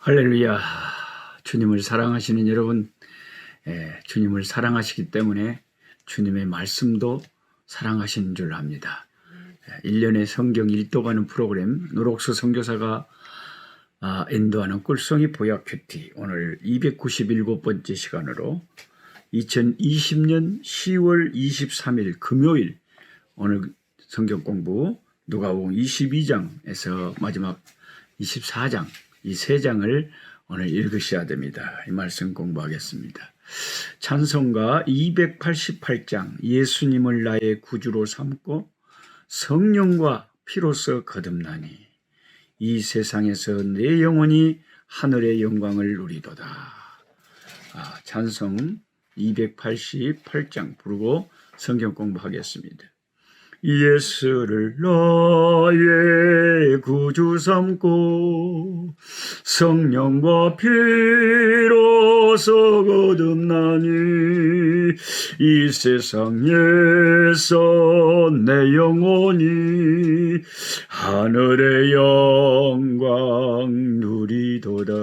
할렐루야. 주님을 사랑하시는 여러분, 주님을 사랑하시기 때문에 주님의 말씀도 사랑하시는 줄 압니다. 1년에 성경 읽도가는 프로그램 노록수 선교사가 인도하는 꿀송이 보약 큐티, 오늘 297번째 시간으로 2020년 10월 23일 금요일 오늘 성경 공부 누가복음 22장에서 마지막 24장 이 세 장을 오늘 읽으셔야 됩니다. 이 말씀 공부하겠습니다. 찬송가 288장 예수님을 나의 구주로 삼고 성령과 피로써 거듭나니 이 세상에서 내 영혼이 하늘의 영광을 누리도다. 찬송 288장 부르고 성경 공부하겠습니다. 예수를 나의 구주 삼고 성령과 피로써 거듭나니 이 세상에서 내 영혼이 하늘의 영광 누리도다.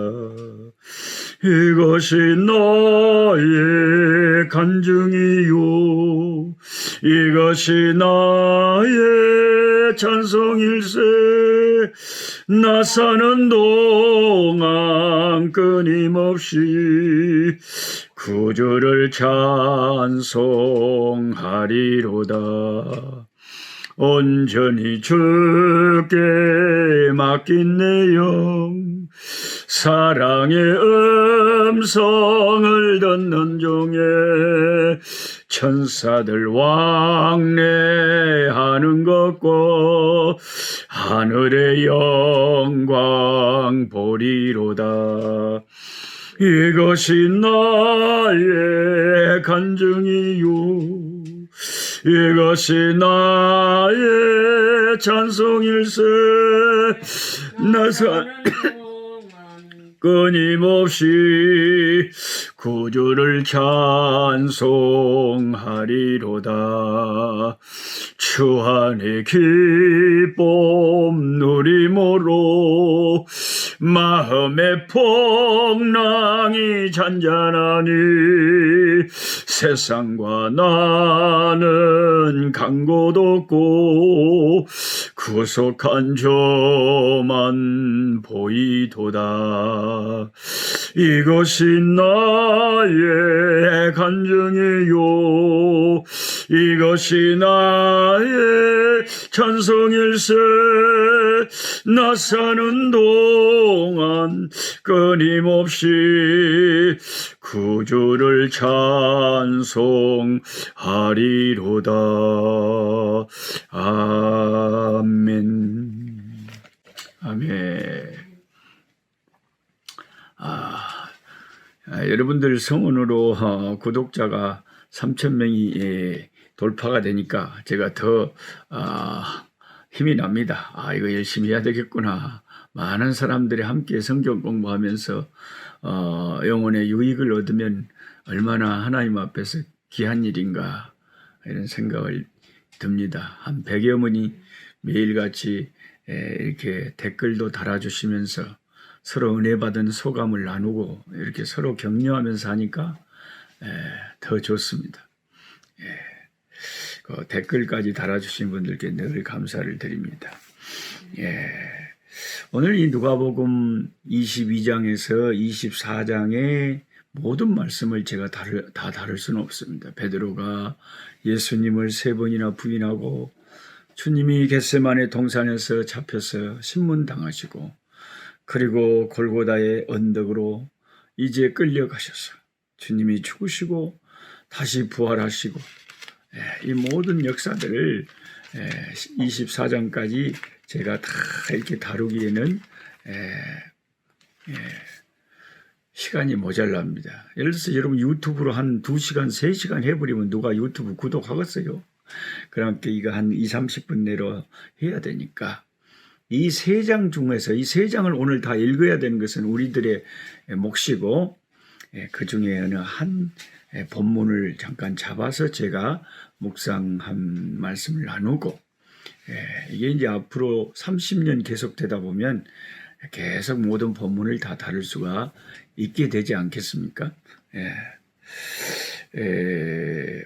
이것이 나의 간증이요 이것이 나의 찬송일세. 나 사는 동안 끊임없이 구주를 찬송하리로다. 온전히 주께 맡긴 내 영 사랑의 음성을 듣는 중에 천사들 왕래하는 것과 하늘의 영광 보리로다. 이것이 나의 간증이요 이것이 나의 찬송일세. 나 끊임없이 구주를 찬송하리로다. 주 안의 기쁨 누림으로 마음의 풍랑이 잔잔하니 세상과 나는 간 곳 없고 구속한 저만 보이도다. 이것이 나의 간증이요 이것이 나의 찬송일세. 나 사는 동안 끊임없이 구주를 찬송하리로다. 아멘. 아멘. 여러분들 성원으로 구독자가 3,000명이 돌파가 되니까 제가 더 힘이 납니다. 이거 열심히 해야 되겠구나. 많은 사람들이 함께 성경 공부하면서 영혼의 유익을 얻으면 얼마나 하나님 앞에서 귀한 일인가 이런 생각을 듭니다. 한 100여 분이 매일같이 이렇게 댓글도 달아주시면서 서로 은혜 받은 소감을 나누고 이렇게 서로 격려하면서 하니까 더 좋습니다. 그 댓글까지 달아주신 분들께 늘 감사를 드립니다. 오늘 이 누가복음 22장에서 24장의 모든 말씀을 제가 다 다룰 수는 없습니다. 베드로가 예수님을 3번이나 부인하고 주님이 겟세마네 동산에서 잡혀서 신문당하시고 그리고 골고다의 언덕으로 이제 끌려가셔서 주님이 죽으시고 다시 부활하시고 이 모든 역사들을 24장까지 제가 다 이렇게 다루기에는 시간이 모자랍니다. 예를 들어서 여러분 유튜브로 한 2시간, 3시간 해버리면 누가 유튜브 구독하겠어요? 그러니까 이거 한 20-30분 내로 해야 되니까 이 3장 중에서 이 3장을 오늘 다 읽어야 되는 것은 우리들의 몫이고 그 중에 어느 한 본문을 잠깐 잡아서 제가 묵상한 말씀을 나누고 이게 이제 앞으로 30년 계속되다 보면 계속 모든 본문을 다 다룰 수가 있게 되지 않겠습니까? 예.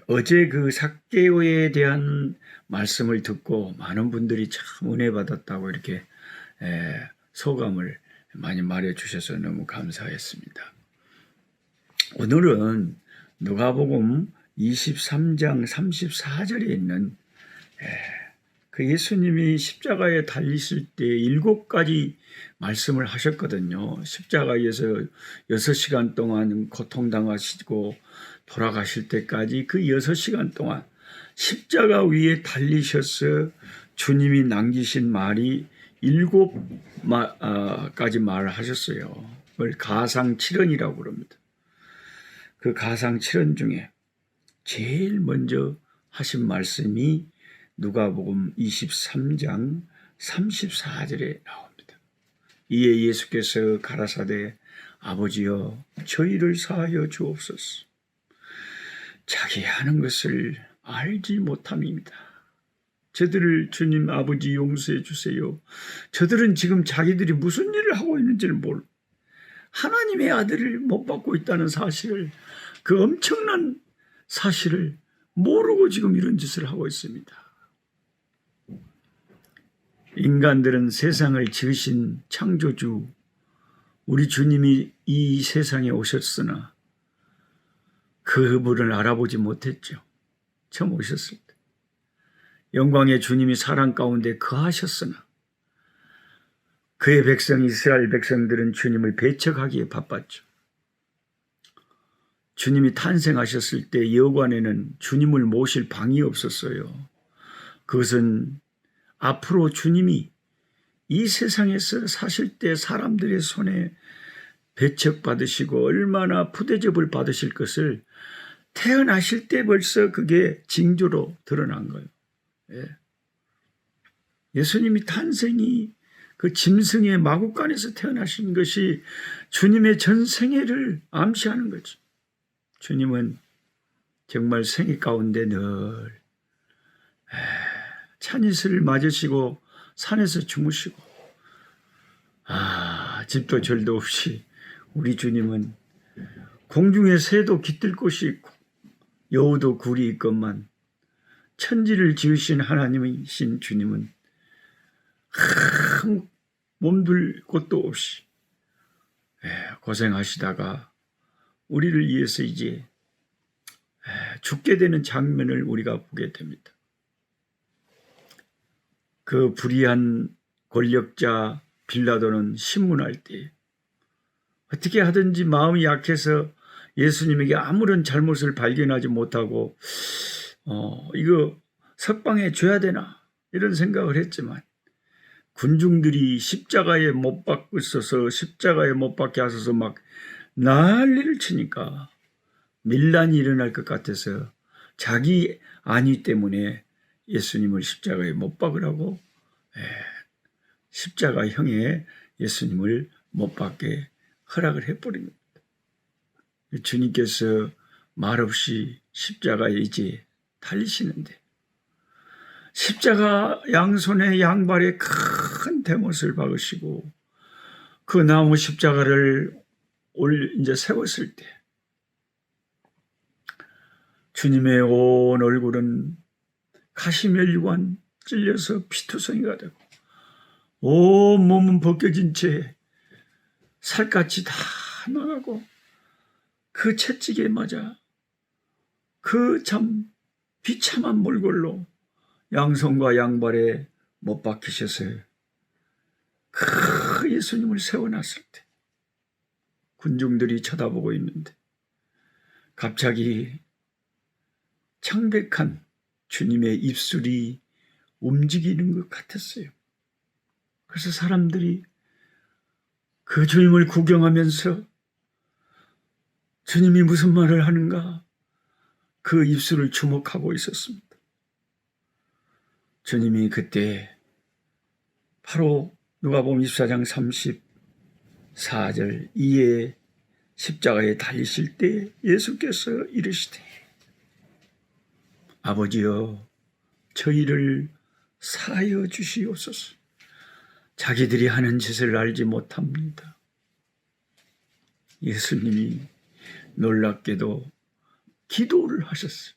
어제 그 삭개오에 대한 말씀을 듣고 많은 분들이 참 은혜 받았다고 이렇게 소감을 많이 말해 주셔서 너무 감사했습니다. 오늘은 누가복음 23장 34절에 있는 그 예수님이 십자가에 달리실 때 7가지 말씀을 하셨거든요. 십자가에서 6시간 동안 고통당하시고 돌아가실 때까지 그 6시간 동안 십자가 위에 달리셔서 주님이 남기신 말이 7가지 말을 하셨어요. 그걸 가상칠언이라고 그럽니다. 그 가상칠언 중에 제일 먼저 하신 말씀이 누가복음 23장 34절에 나옵니다. 이에 예수께서 가라사대 아버지여 저희를 사하여 주옵소서. 자기 하는 것을 알지 못함입니다. 저들을 주님 아버지 용서해 주세요. 저들은 지금 자기들이 무슨 일을 하고 있는지를 모르고 하나님의 아들을 못 받고 있다는 사실을, 그 엄청난 사실을 모르고 지금 이런 짓을 하고 있습니다. 인간들은 세상을 지으신 창조주 우리 주님이 이 세상에 오셨으나 그분을 알아보지 못했죠. 처음 오셨을 때 영광의 주님이 사람 가운데 거하셨으나 그의 백성 이스라엘 백성들은 주님을 배척하기에 바빴죠. 주님이 탄생하셨을 때 여관에는 주님을 모실 방이 없었어요. 그것은 앞으로 주님이 이 세상에서 사실 때 사람들의 손에 배척받으시고 얼마나 푸대접을 받으실 것을 태어나실 때 벌써 그게 징조로 드러난 거예요. 예수님이 탄생이 그 짐승의 마구간에서 태어나신 것이 주님의 전 생애를 암시하는 거죠. 주님은 정말 생애 가운데 늘 찬이슬을 맞으시고 산에서 주무시고 집도 절도 없이 우리 주님은 공중에 새도 깃들 곳이 있고 여우도 굴이 있건만 천지를 지으신 하나님이신 주님은 몸둘 곳도 없이 고생하시다가 우리를 위해서 이제 죽게 되는 장면을 우리가 보게 됩니다. 그 불의한 권력자 빌라도는 신문할 때 어떻게 하든지 마음이 약해서 예수님에게 아무런 잘못을 발견하지 못하고 이거 석방해 줘야 되나 이런 생각을 했지만 군중들이 십자가에 못 박고 있어서 십자가에 못 박게 하셔서 막 난리를 치니까 밀란이 일어날 것 같아서 자기 안위 때문에 예수님을 십자가에 못 박으라고 십자가형에 예수님을 못 박게 허락을 해버립니다. 주님께서 말없이 십자가에 이제 달리시는데 십자가 양손에 양발에 큰 대못을 박으시고 그 나무 십자가를 이제 세웠을 때 주님의 온 얼굴은 가시면류관 찔려서 피투성이가 되고 온 몸은 벗겨진 채 살갗이 다 나가고 그 채찍에 맞아 그 참 비참한 몰골로 양손과 양발에 못 박히셔서 그 예수님을 세워놨을 때 군중들이 쳐다보고 있는데 갑자기 창백한 주님의 입술이 움직이는 것 같았어요. 그래서 사람들이 그 주님을 구경하면서 주님이 무슨 말을 하는가 그 입술을 주목하고 있었습니다. 주님이 그때 바로 누가복음 24장 34절 이에 십자가에 달리실 때 예수께서 이르시되 아버지여 저희를 사하여 주시옵소서. 자기들이 하는 짓을 알지 못합니다. 예수님이 놀랍게도 기도를 하셨어요.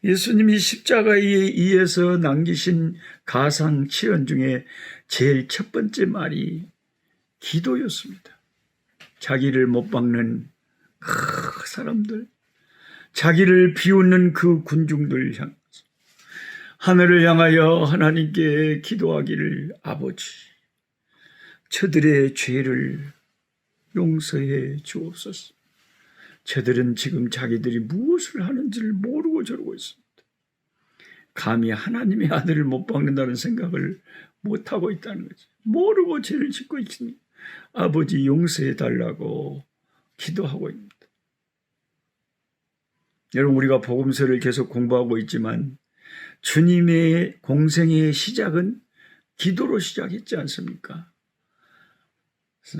예수님이 십자가에 의해서 남기신 가상 치연 중에 제일 첫 번째 말이 기도였습니다. 자기를 못 박는 그 사람들, 자기를 비웃는 그 군중들 향해서 하늘을 향하여 하나님께 기도하기를, 아버지, 저들의 죄를 용서해 주옵소서. 저들은 지금 자기들이 무엇을 하는지를 모르고 저러고 있습니다. 감히 하나님의 아들을 못 박는다는 생각을 못하고 있다는 거죠. 모르고 죄를 짓고 있으니 아버지 용서해 달라고 기도하고 있습니다. 여러분, 우리가 복음서를 계속 공부하고 있지만 주님의 공생의 시작은 기도로 시작했지 않습니까?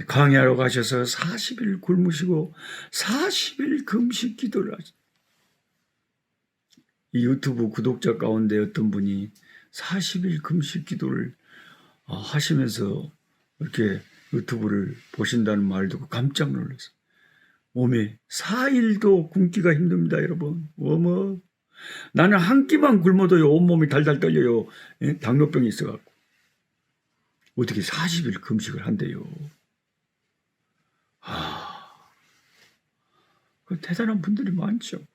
광야로 가셔서 40일 굶으시고 40일 금식 기도를 하셨어요. 이 유튜브 구독자 가운데 어떤 분이 40일 금식 기도를 하시면서 이렇게 유튜브를 보신다는 말 듣고 깜짝 놀랐어요. 몸에 4일도 굶기가 힘듭니다, 여러분. 어머, 나는 한 끼만 굶어도요 온몸이 달달 떨려요. 당뇨병이 있어갖고. 어떻게 40일 금식을 한대요. 그 대단한 분들이 많죠.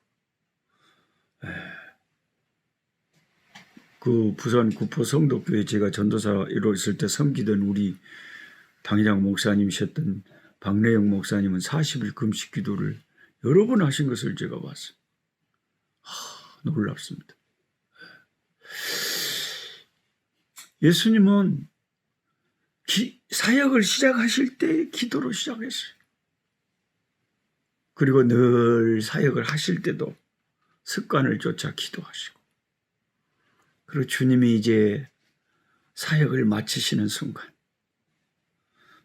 그 부산 구포 성덕교회 제가 전도사로 있을 때 섬기던 우리 당회장 목사님이셨던 박래영 목사님은 40일 금식 기도를 여러 번 하신 것을 제가 봤어요. 놀랍습니다. 예수님은 사역을 시작하실 때 기도로 시작했어요. 그리고 늘 사역을 하실 때도 습관을 쫓아 기도하시고, 그리고 주님이 이제 사역을 마치시는 순간,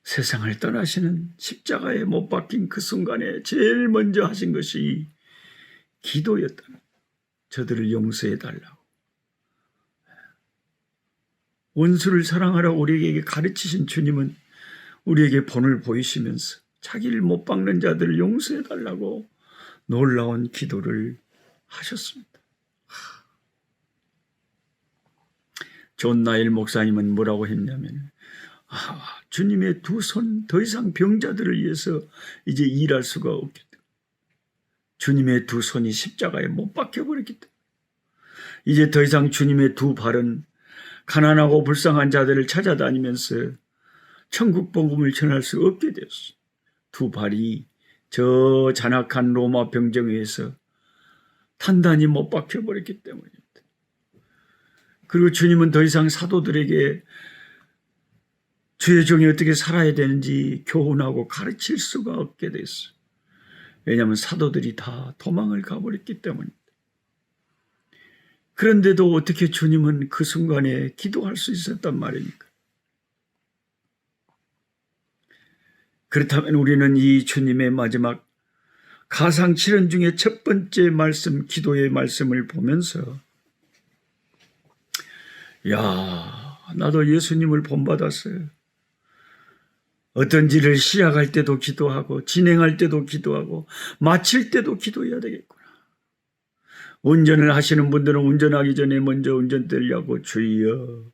세상을 떠나시는 십자가에 못 박힌 그 순간에 제일 먼저 하신 것이 기도였다는, 저들을 용서해 달라고. 원수를 사랑하라고 우리에게 가르치신 주님은 우리에게 본을 보이시면서 자기를 못 박는 자들을 용서해 달라고 놀라운 기도를 하셨습니다. 존 나일 목사님은 뭐라고 했냐면, 주님의 두 손 더 이상 병자들을 위해서 이제 일할 수가 없기 때문에, 주님의 두 손이 십자가에 못 박혀버렸기 때문에 이제 더 이상 주님의 두 발은 가난하고 불쌍한 자들을 찾아다니면서 천국 복음을 전할 수 없게 되었어요. 두 발이 저 잔악한 로마 병정에서 단단히 못 박혀버렸기 때문입니다. 그리고 주님은 더 이상 사도들에게 주의 종이 어떻게 살아야 되는지 교훈하고 가르칠 수가 없게 됐어요. 왜냐하면 사도들이 다 도망을 가버렸기 때문입니다. 그런데도 어떻게 주님은 그 순간에 기도할 수 있었단 말입니까? 그렇다면 우리는 이 주님의 마지막 가상칠언 중에 첫 번째 말씀, 기도의 말씀을 보면서, 나도 예수님을 본받았어요. 어떤 일을 시작할 때도 기도하고, 진행할 때도 기도하고, 마칠 때도 기도해야 되겠구나. 운전을 하시는 분들은 운전하기 전에 먼저 운전대를 잡고 주여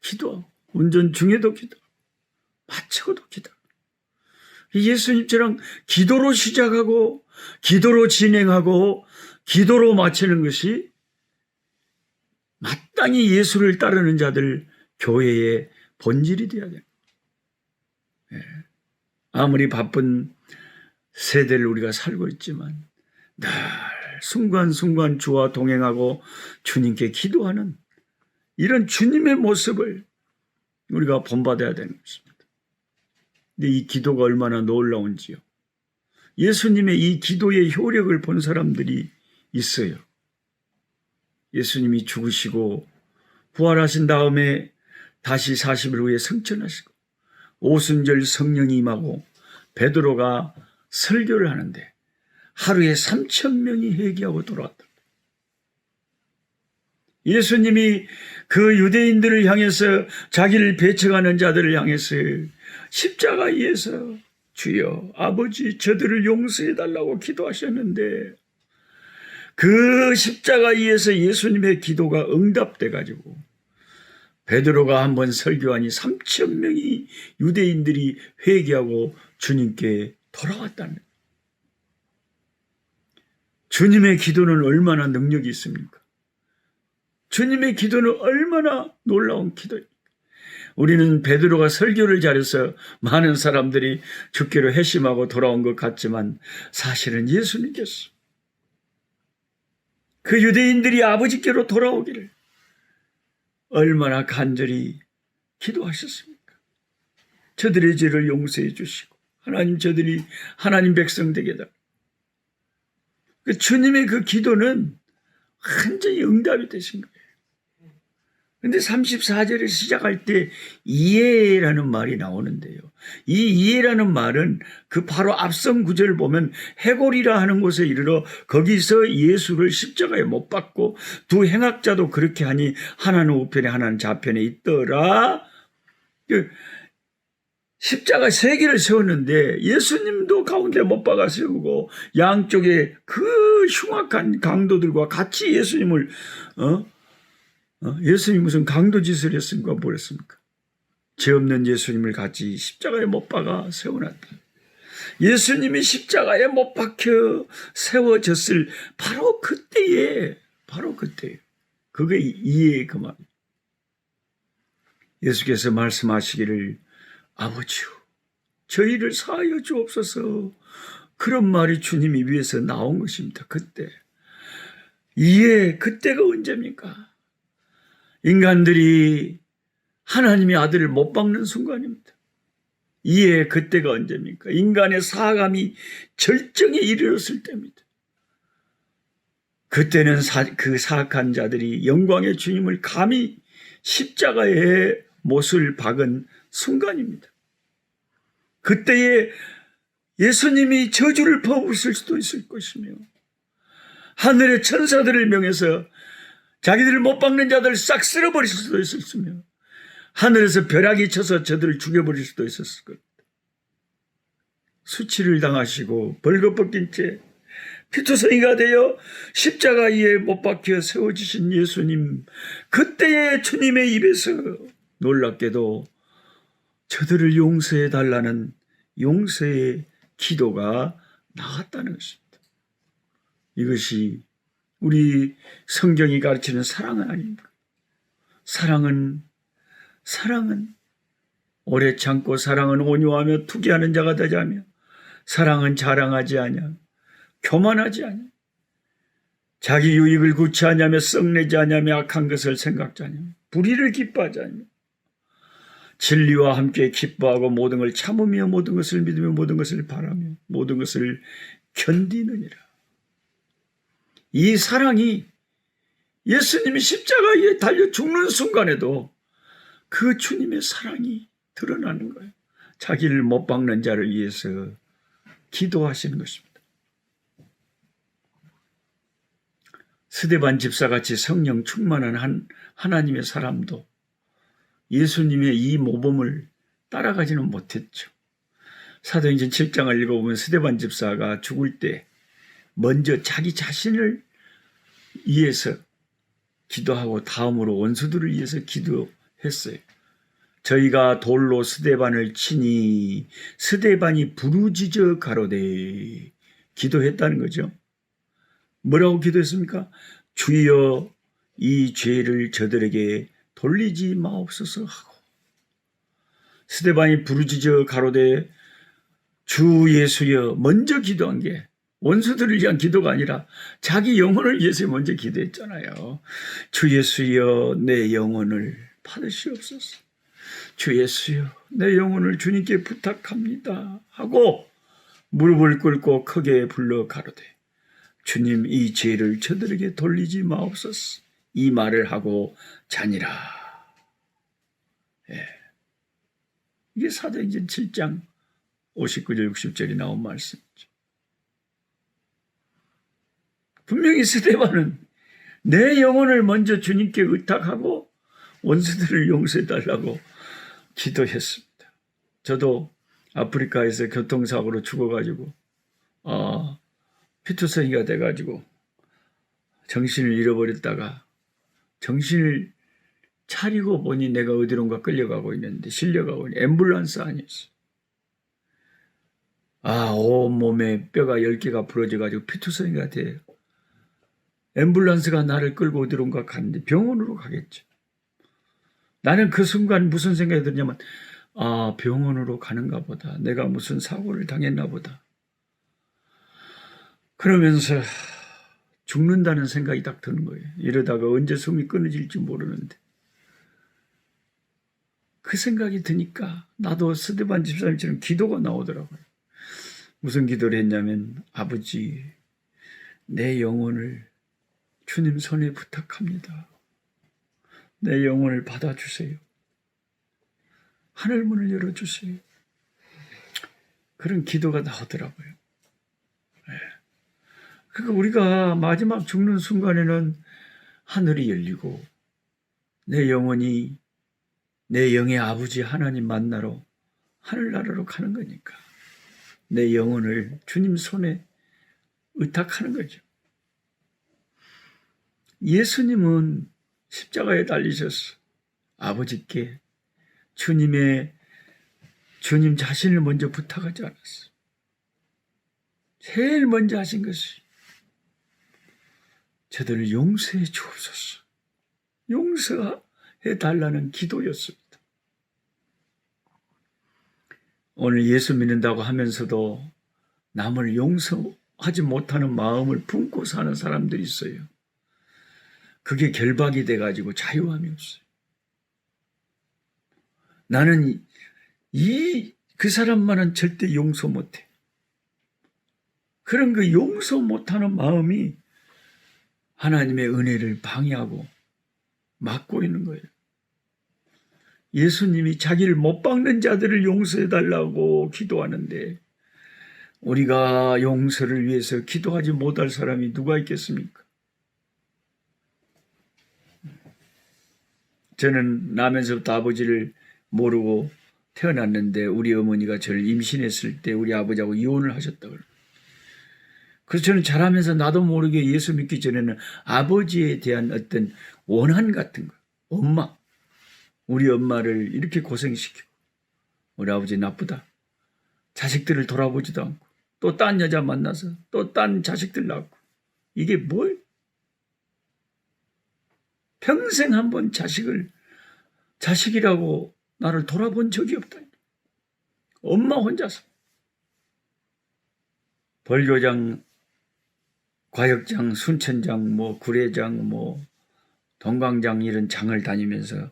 기도하고, 운전 중에도 기도하고, 마치고도 기도하고, 예수님처럼 기도로 시작하고 기도로 진행하고 기도로 마치는 것이 마땅히 예수를 따르는 자들 교회의 본질이 되어야 됩니다. 아무리 바쁜 세대를 우리가 살고 있지만 늘 순간순간 주와 동행하고 주님께 기도하는 이런 주님의 모습을 우리가 본받아야 되는 것입니다. 근데 이 기도가 얼마나 놀라운지요. 예수님의 이 기도의 효력을 본 사람들이 있어요. 예수님이 죽으시고 부활하신 다음에 다시 40일 후에 승천하시고 오순절 성령이 임하고 베드로가 설교를 하는데 하루에 3,000명이 회개하고 돌아왔다. 예수님이 그 유대인들을 향해서 자기를 배척하는 자들을 향해서 십자가 위에서 주여 아버지 저들을 용서해 달라고 기도하셨는데 그 십자가 위에서 예수님의 기도가 응답돼 가지고 베드로가 한번 설교하니 3,000명이 유대인들이 회개하고 주님께 돌아왔다는 거예요. 주님의 기도는 얼마나 능력이 있습니까? 주님의 기도는 얼마나 놀라운 기도입니까? 우리는 베드로가 설교를 잘해서 많은 사람들이 주께로 회심하고 돌아온 것 같지만 사실은 예수님께서 그 유대인들이 아버지께로 돌아오기를 얼마나 간절히 기도하셨습니까? 저들의 죄를 용서해 주시고 하나님 저들이 하나님 백성 되게 달라고. 주님의 그 기도는 완전히 응답이 되신 거예요. 그런데 34절에 시작할 때 이해라는 말이 나오는데요. 이 이해라는 말은 그 바로 앞선 구절을 보면 해골이라 하는 곳에 이르러 거기서 예수를 십자가에 못 박고 두 행악자도 그렇게 하니 하나는 우편에 하나는 좌편에 있더라. 십자가 세 개를 세웠는데 예수님도 가운데 못 박아 세우고 양쪽에 그 흉악한 강도들과 같이 예수님을 예수님 무슨 강도짓을 했습니까? 뭘 했습니까? 죄 없는 예수님을 같이 십자가에 못 박아 세워놨다. 예수님이 십자가에 못 박혀 세워졌을 바로 그때에 그게 이해의 그 말. 예수께서 말씀하시기를 아버지요 저희를 사하여 주옵소서. 그런 말이 주님이 위에서 나온 것입니다. 그때. 그때가 언제입니까? 인간들이 하나님의 아들을 못 박는 순간입니다. 그때가 언제입니까? 인간의 사악함이 절정에 이르렀을 때입니다. 그때는 그 사악한 자들이 영광의 주님을 감히 십자가에 못을 박은 순간입니다. 그때에 예수님이 저주를 퍼부으실 수도 있을 것이며 하늘의 천사들을 명해서 자기들을 못 박는 자들을 싹 쓸어버릴 수도 있었으며 하늘에서 벼락이 쳐서 저들을 죽여버릴 수도 있었을 겁니다. 수치를 당하시고 벌거벗긴 채 피투성이가 되어 십자가 위에 못 박혀 세워지신 예수님, 그때의 주님의 입에서 놀랍게도 저들을 용서해 달라는 용서의 기도가 나왔다는 것입니다. 이것이 우리 성경이 가르치는 사랑은 아닙니까? 사랑은 오래 참고 사랑은 온유하며 투기하는 자가 되자며 사랑은 자랑하지 아니하며 교만하지 아니하며 자기 유익을 구취하냐며 썩내지 아니하며 악한 것을 생각지 아니하며 불의를 기뻐하지 아니하며 진리와 함께 기뻐하고 모든 걸 참으며 모든 것을 믿으며 모든 것을 바라며 모든 것을 견디느니라. 이 사랑이 예수님이 십자가에 달려 죽는 순간에도 그 주님의 사랑이 드러나는 거예요. 자기를 못 박는 자를 위해서 기도하시는 것입니다. 스데반 집사같이 성령 충만한 하나님의 사람도 예수님의 이 모범을 따라가지는 못했죠. 사도행전 7장을 읽어보면 스데반 집사가 죽을 때 먼저 자기 자신을 위해서 기도하고 다음으로 원수들을 위해서 기도했어요. 저희가 돌로 스데반을 치니 스데반이 부르짖어 가로되 기도했다는 거죠. 뭐라고 기도했습니까? 주여 이 죄를 저들에게 돌리지 마옵소서 하고 스데반이 부르짖어 가로되 주 예수여 먼저 기도한 게 원수들을 위한 기도가 아니라 자기 영혼을 위해서 먼저 기도했잖아요. 주 예수여 내 영혼을 받으시옵소서. 주 예수여 내 영혼을 주님께 부탁합니다 하고 무릎을 꿇고 크게 불러 가로되 주님 이 죄를 저들에게 돌리지 마옵소서. 이 말을 하고 자니라. 이게 사도행전 7장 59절 60절이 나온 말씀이죠. 분명히 스데반은 내 영혼을 먼저 주님께 의탁하고 원수들을 용서해달라고 기도했습니다. 저도 아프리카에서 교통사고로 죽어가지고 피투성이가 돼가지고 정신을 잃어버렸다가 정신을 차리고 보니 내가 어디론가 끌려가고 있는데 실려가고 있는 앰뷸런스 안이었어. 온몸에 뼈가 10개가 부러져가지고 피투성이가 돼요. 앰뷸런스가 나를 끌고 어디론가 갔는데 병원으로 가겠죠. 나는 그 순간 무슨 생각이 들냐면 병원으로 가는가 보다. 내가 무슨 사고를 당했나 보다. 그러면서 죽는다는 생각이 딱 드는 거예요. 이러다가 언제 숨이 끊어질지 모르는데. 그 생각이 드니까 나도 스데반 집사님처럼 기도가 나오더라고요. 무슨 기도를 했냐면 아버지 내 영혼을 주님 손에 부탁합니다. 내 영혼을 받아주세요. 하늘문을 열어주세요. 그런 기도가 나오더라고요. 그러니까 우리가 마지막 죽는 순간에는 하늘이 열리고 내 영혼이 내 영의 아버지 하나님 만나러 하늘나라로 가는 거니까 내 영혼을 주님 손에 의탁하는 거죠. 예수님은 십자가에 달리셔서 아버지께 주님 자신을 먼저 부탁하지 않았어요. 제일 먼저 하신 것이 저들을 용서해 주옵소서. 용서해 달라는 기도였습니다. 오늘 예수 믿는다고 하면서도 남을 용서하지 못하는 마음을 품고 사는 사람들이 있어요. 그게 결박이 돼가지고 자유함이 없어요. 나는 그 사람만은 절대 용서 못해. 그런 그 용서 못하는 마음이 하나님의 은혜를 방해하고 막고 있는 거예요. 예수님이 자기를 못 박는 자들을 용서해달라고 기도하는데 우리가 용서를 위해서 기도하지 못할 사람이 누가 있겠습니까? 저는 나면서부터 아버지를 모르고 태어났는데 우리 어머니가 저를 임신했을 때 우리 아버지하고 이혼을 하셨다고. 그래서 저는 자라면서 나도 모르게 예수 믿기 전에는 아버지에 대한 어떤 원한 같은 거, 우리 엄마를 이렇게 고생시키고 우리 아버지 나쁘다. 자식들을 돌아보지도 않고 또 딴 여자 만나서 또 딴 자식들 낳고 이게 뭘? 평생 한번 자식이라고 나를 돌아본 적이 없다. 엄마 혼자서 벌교장, 과역장, 순천장, 구례장, 동광장 이런 장을 다니면서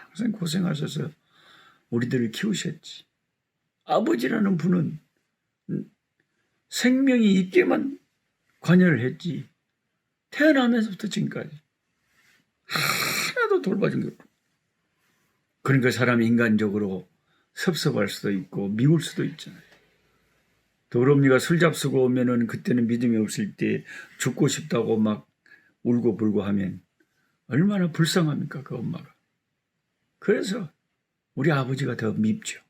평생 고생하셔서 우리들을 키우셨지. 아버지라는 분은 생명이 있게만 관여를 했지 태어나면서부터 지금까지 하나도 돌봐준 게 없고. 그러니까 사람이 인간적으로 섭섭할 수도 있고 미울 수도 있잖아요. 더럽니가 술 잡수고 오면은 그때는 믿음이 없을 때 죽고 싶다고 막 울고 불고 하면 얼마나 불쌍합니까 그 엄마가. 그래서 우리 아버지가 더 밉죠.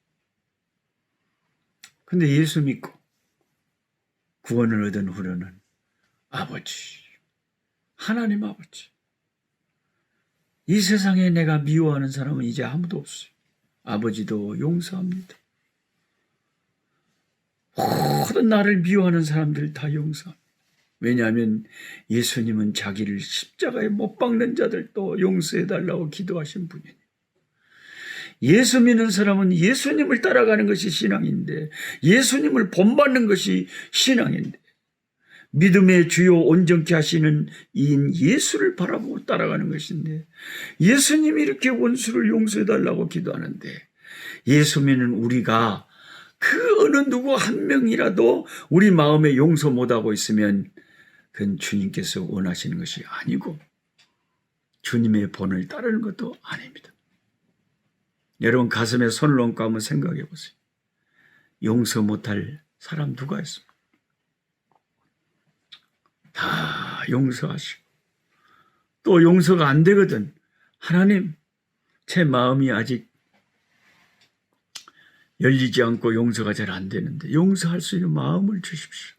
근데 예수 믿고 구원을 얻은 후로는 아버지, 하나님 아버지, 이 세상에 내가 미워하는 사람은 이제 아무도 없어요. 아버지도 용서합니다. 모든 나를 미워하는 사람들 다 용서합니다. 왜냐하면 예수님은 자기를 십자가에 못 박는 자들도 용서해달라고 기도하신 분이에요. 예수 믿는 사람은 예수님을 따라가는 것이 신앙인데 예수님을 본받는 것이 신앙인데 믿음의 주요 온전케 하시는 이인 예수를 바라보고 따라가는 것인데 예수님이 이렇게 원수를 용서해달라고 기도하는데 예수 믿는 우리가 그 어느 누구 한 명이라도 우리 마음에 용서 못하고 있으면 그건 주님께서 원하시는 것이 아니고 주님의 본을 따르는 것도 아닙니다. 여러분 가슴에 손을 얹고 한번 생각해 보세요. 용서 못할 사람 누가 있습니까? 다 용서하시고 또 용서가 안 되거든. 하나님, 제 마음이 아직 열리지 않고 용서가 잘 안 되는데 용서할 수 있는 마음을 주십시오.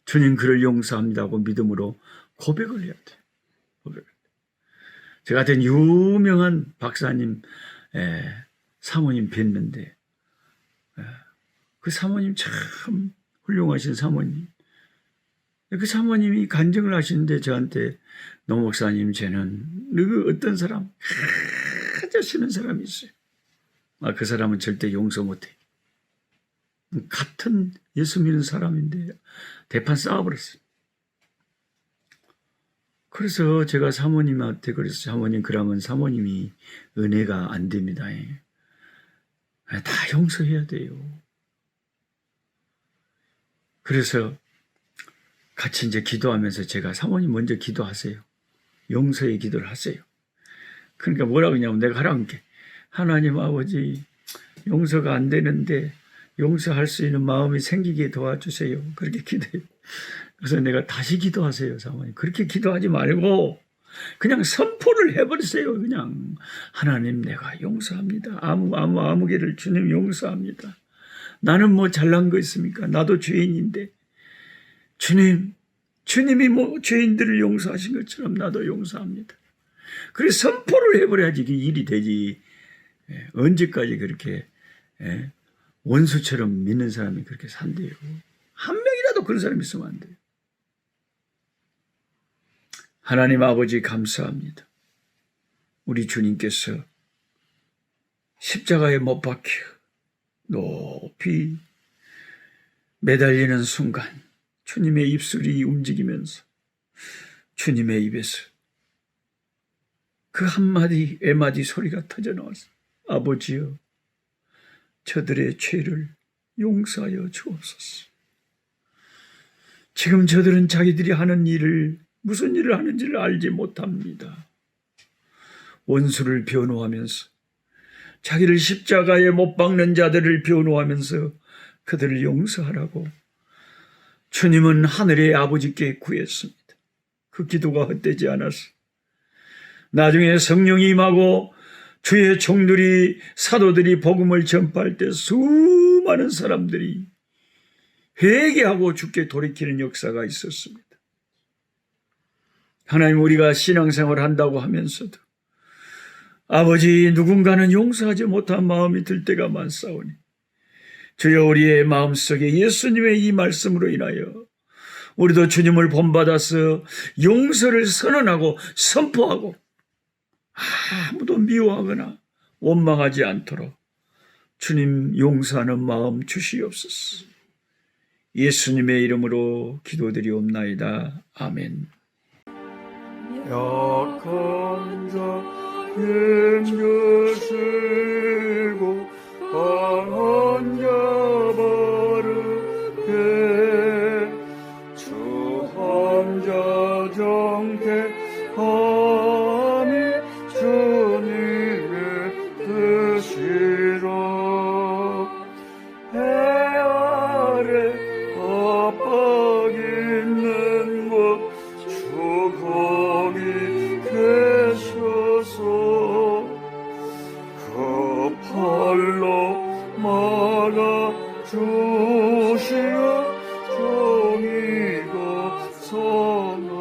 주님 그를 용서합니다고 믿음으로 고백을 해야 돼. 저 같은 유명한 박사님 사모님 뵀는데 그 사모님 참 훌륭하신 사모님. 그 사모님이 간증을 하시는데 저한테 노 목사님 쟤는 그 어떤 사람 아주 싫은 사람이 있어요. 그 사람은 절대 용서 못해. 같은 예수 믿는 사람인데 대판 싸워버렸어요. 그래서 제가 사모님한테 그랬어요. 사모님 그러면 사모님이 은혜가 안 됩니다. 다 용서해야 돼요. 그래서 같이 이제 기도하면서 제가 사모님 먼저 기도하세요. 용서의 기도를 하세요. 그러니까 뭐라고 하냐면 내가 하라는 게 하나님 아버지 용서가 안 되는데 용서할 수 있는 마음이 생기게 도와주세요. 그렇게 기도해요. 그래서 내가 다시 기도하세요. 사모님 그렇게 기도하지 말고 그냥 선포를 해버리세요. 그냥 하나님 내가 용서합니다. 아무 개를 주님 용서합니다. 나는 뭐 잘난 거 있습니까? 나도 죄인인데 주님이 뭐 죄인들을 용서하신 것처럼 나도 용서합니다. 그래서 선포를 해버려야지 이게 일이 되지. 언제까지 그렇게 원수처럼 믿는 사람이 그렇게 산대요. 한 명이라도 그런 사람이 있으면 안 돼요. 하나님 아버지 감사합니다. 우리 주님께서 십자가에 못 박혀 높이 매달리는 순간 주님의 입술이 움직이면서 주님의 입에서 그 한마디 애마디 소리가 터져나왔어. 아버지여 저들의 죄를 용서하여 주옵소서. 지금 저들은 자기들이 하는 일을 무슨 일을 하는지를 알지 못합니다. 원수를 변호하면서 자기를 십자가에 못 박는 자들을 변호하면서 그들을 용서하라고 주님은 하늘의 아버지께 구했습니다. 그 기도가 헛되지 않아서 나중에 성령이 임하고 주의 종들이 사도들이 복음을 전파할 때 수많은 사람들이 회개하고 주께 돌이키는 역사가 있었습니다. 하나님 우리가 신앙생활을 한다고 하면서도 아버지 누군가는 용서하지 못한 마음이 들 때가 많사오니 주여 우리의 마음속에 예수님의 이 말씀으로 인하여 우리도 주님을 본받아서 용서를 선언하고 선포하고 아무도 미워하거나 원망하지 않도록 주님 용서하는 마음 주시옵소서. 예수님의 이름으로 기도드리옵나이다. 아멘. 약한 자 힘주시고 강한 자 바르게 주 혼자 정케함이 주님의 뜻이라. 해 아래 압박 있는 곳 주 거기 계셔서 그 팔로 막아 주시어 정의가 선하